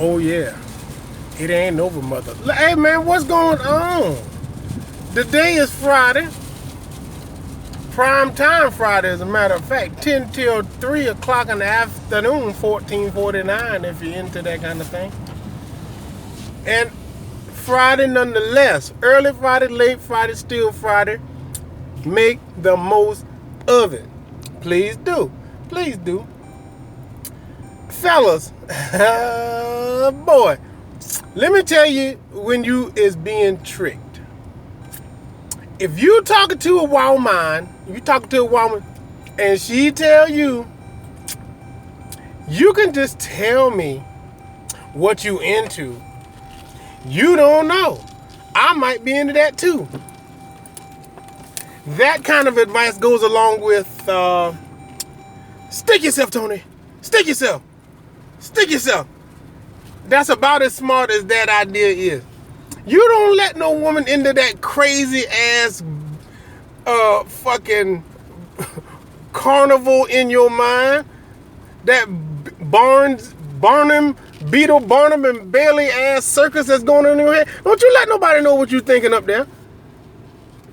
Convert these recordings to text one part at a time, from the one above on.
Oh yeah, it ain't over, mother. Hey man, what's going on? The day is Friday. Prime time Friday, as a matter of fact. 10 till 3 o'clock in the afternoon, 14:49 if you're into that kind of thing. And Friday nonetheless. Early Friday, late Friday, still Friday. Make the most of it. Please do. Please do. Fellas, boy, let me tell you when you is being tricked. If you talking to a woman, and she tell you, you can just tell me what you into. You don't know. I might be into that too. That kind of advice goes along with, stick yourself, Tony. Stick yourself. Stick yourself. That's about as smart as that idea is. You don't let no woman into that crazy ass fucking carnival in your mind. That Barnum and Bailey ass circus that's going on in your head. Don't you let nobody know what you thinking up there.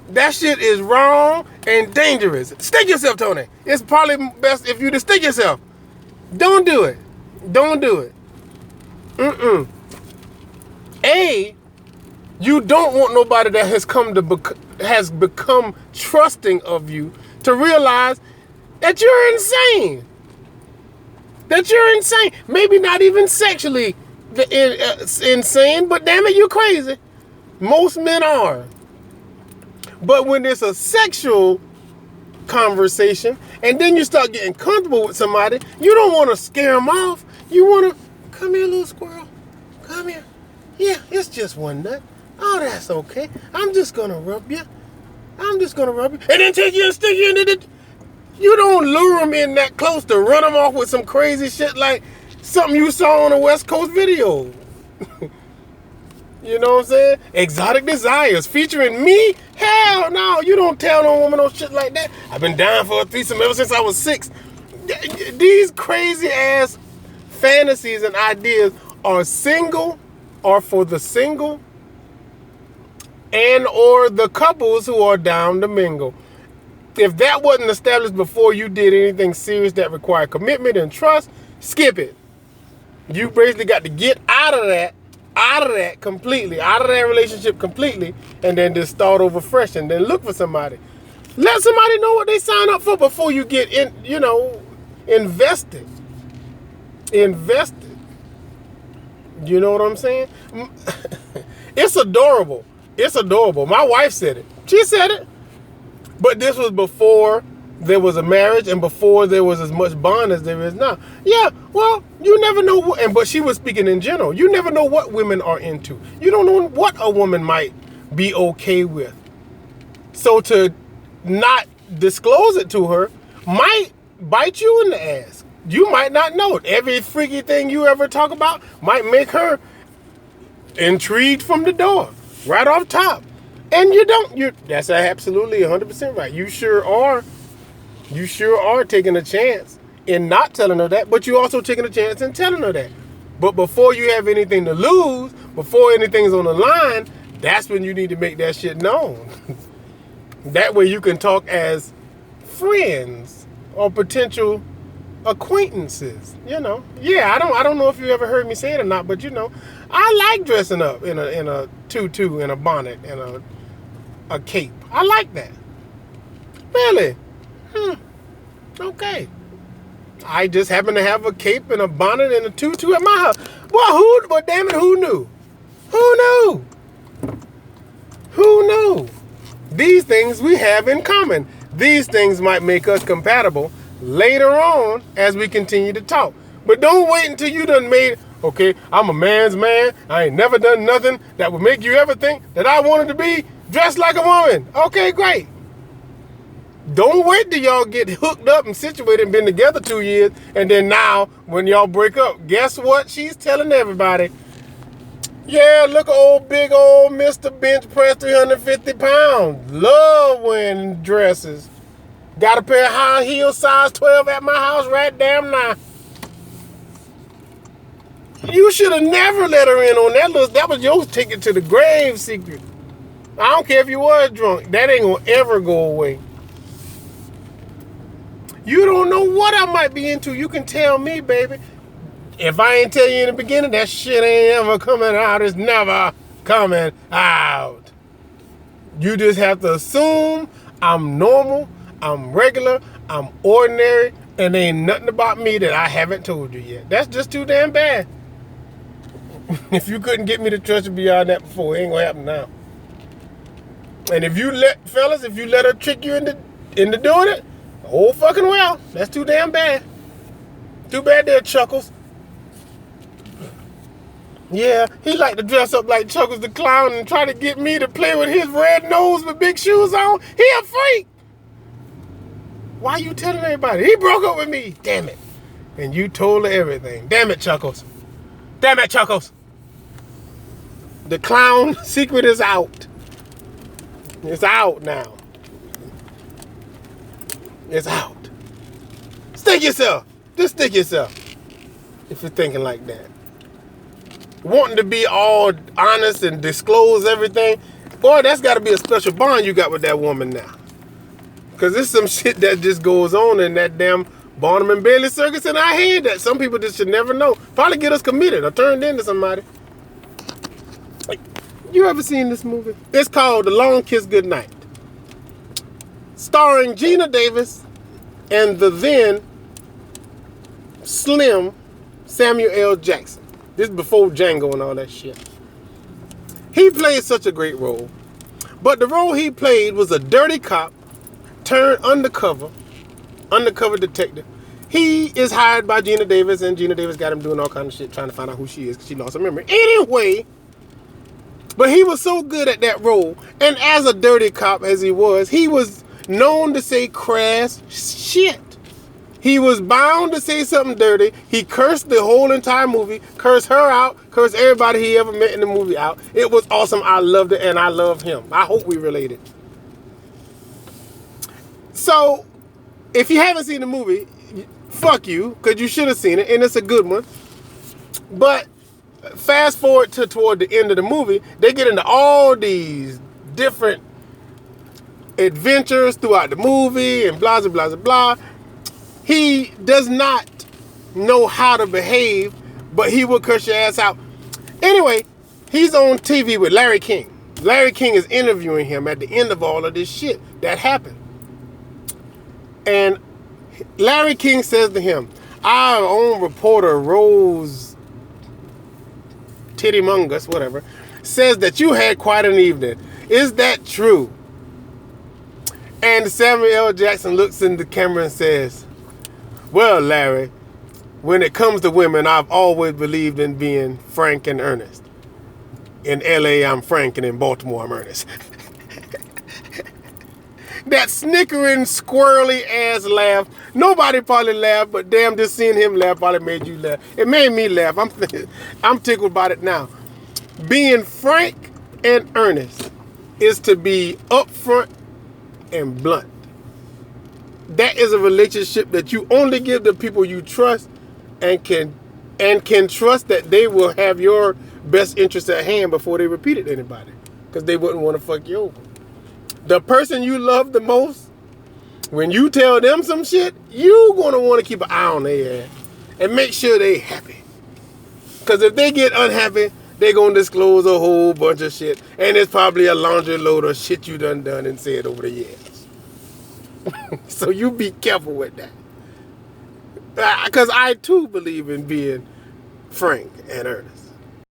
That shit is wrong and dangerous. Stick yourself, Tony. It's probably best if you just stick yourself. Don't do it. Don't do it. You don't want nobody that has become trusting of you to realize that you're insane. That you're insane. Maybe not even sexually insane, but damn it, you're crazy. Most men are. But when it's a sexual conversation and then you start getting comfortable with somebody, you don't want to scare them off. You want to, come here, little squirrel. Come here. Yeah, it's just one nut. Oh, that's okay. I'm just going to rub you. And then take you and stick you into the... You don't lure them in that close to run them off with some crazy shit like something you saw on a West Coast video. You know what I'm saying? Exotic Desires featuring me? Hell no, you don't tell no woman no shit like that. I've been down for a threesome ever since I was 6. These crazy ass fantasies and ideas are for the single and or the couples who are down to mingle. If that wasn't established before you did anything serious that required commitment and trust, skip it. You basically got to get out of that completely, out of that relationship completely, and then just start over fresh and then look for somebody. Let somebody know what they sign up for before you get in, invested. You know what I'm saying? It's adorable. My wife said it. She said it. But this was before there was a marriage and before there was as much bond as there is now. Yeah, well, you never know what, but she was speaking in general. You never know what women are into. You don't know what a woman might be okay with. So to not disclose it to her might bite you in the ass. You might not know it. Every freaky thing you ever talk about might make her intrigued from the door, right off top. And you don't. That's absolutely 100% right. You sure are. You sure are taking a chance in not telling her that, but you're also taking a chance in telling her that. But before you have anything to lose, before anything's on the line, that's when you need to make that shit known. That way you can talk as friends or potential acquaintances. Yeah, I don't know if you ever heard me say it or not, but I like dressing up in a tutu, in a bonnet, and a cape. I like that. Really? Okay. I just happen to have a cape and a bonnet and a tutu at my house. Well, damn it, who knew? Who knew? These things we have in common. These things might make us compatible later on as we continue to talk. But don't wait until you done made, okay, I'm a man's man. I ain't never done nothing that would make you ever think that I wanted to be dressed like a woman. Okay, great. Don't wait till y'all get hooked up and situated and been together 2 years, and then now, when y'all break up, guess what she's telling everybody? Yeah, look, big old Mr. Bench Press 350 pounds. Love wearing dresses. Got a pair of high heel size 12 at my house right damn now. You should have never let her in on that list. That was your ticket to the grave, secret. I don't care if you was drunk. That ain't gonna ever go away. You don't know what I might be into. You can tell me, baby. If I ain't tell you in the beginning, that shit ain't ever coming out. It's never coming out. You just have to assume I'm normal, I'm regular, I'm ordinary, and there ain't nothing about me that I haven't told you yet. That's just too damn bad. If you couldn't get me to trust you beyond that before, it ain't gonna happen now. And if you let her trick you into doing it, oh fucking well, that's too damn bad. Too bad there, Chuckles. Yeah, he like to dress up like Chuckles the Clown and try to get me to play with his red nose with big shoes on. He a freak. Why you telling everybody? He broke up with me. Damn it. And you told her everything. Damn it, Chuckles. Damn it, Chuckles. The clown secret is out. It's out now. It's out. Stick yourself. Just stick yourself. If you're thinking like that. Wanting to be all honest and disclose everything. Boy, that's got to be a special bond you got with that woman now. Because there's some shit that just goes on in that damn Barnum and Bailey circus, and I hear that. Some people just should never know. Probably get us committed or turned into somebody. You ever seen this movie? It's called The Long Kiss Goodnight. Starring Gina Davis and the then slim Samuel L. Jackson. This is before Django and all that shit. He played such a great role. But the role he played was a dirty cop turned undercover detective. He is hired by Gina Davis, and Gina Davis got him doing all kind of shit, trying to find out who she is because she lost her memory. Anyway, but he was so good at that role, and as a dirty cop as he was known to say crass shit. He was bound to say something dirty. He cursed the whole entire movie, cursed her out, cursed everybody he ever met in the movie out. It was awesome. I loved it, and I love him. I hope we related. So, if you haven't seen the movie, fuck you, because you should have seen it, and it's a good one. But fast forward to toward the end of the movie, they get into all these different adventures throughout the movie and blah, blah, blah, blah. He does not know how to behave, but he will curse your ass out. Anyway, he's on TV with Larry King. Larry King is interviewing him at the end of all of this shit that happened. And Larry King says to him, our own reporter, Rose Tittymungus, whatever, says that you had quite an evening. Is that true? And Samuel L. Jackson looks in the camera and says, well, Larry, when it comes to women, I've always believed in being frank and earnest. In LA, I'm frank, and in Baltimore, I'm earnest. That snickering, squirrely ass laugh. Nobody probably laughed, but damn, just seeing him laugh probably made you laugh. It made me laugh. I'm tickled about it now. Being frank and earnest is to be upfront and blunt. That is a relationship that you only give to people you trust and can trust that they will have your best interest at hand before they repeat it to anybody, because they wouldn't want to fuck you over. The person you love the most, when you tell them some shit, you gonna want to keep an eye on their ass and make sure they happy. Because if they get unhappy, they gonna disclose a whole bunch of shit, and it's probably a laundry load of shit you done and said over the years. So you be careful with that. Because I too believe in being frank and earnest.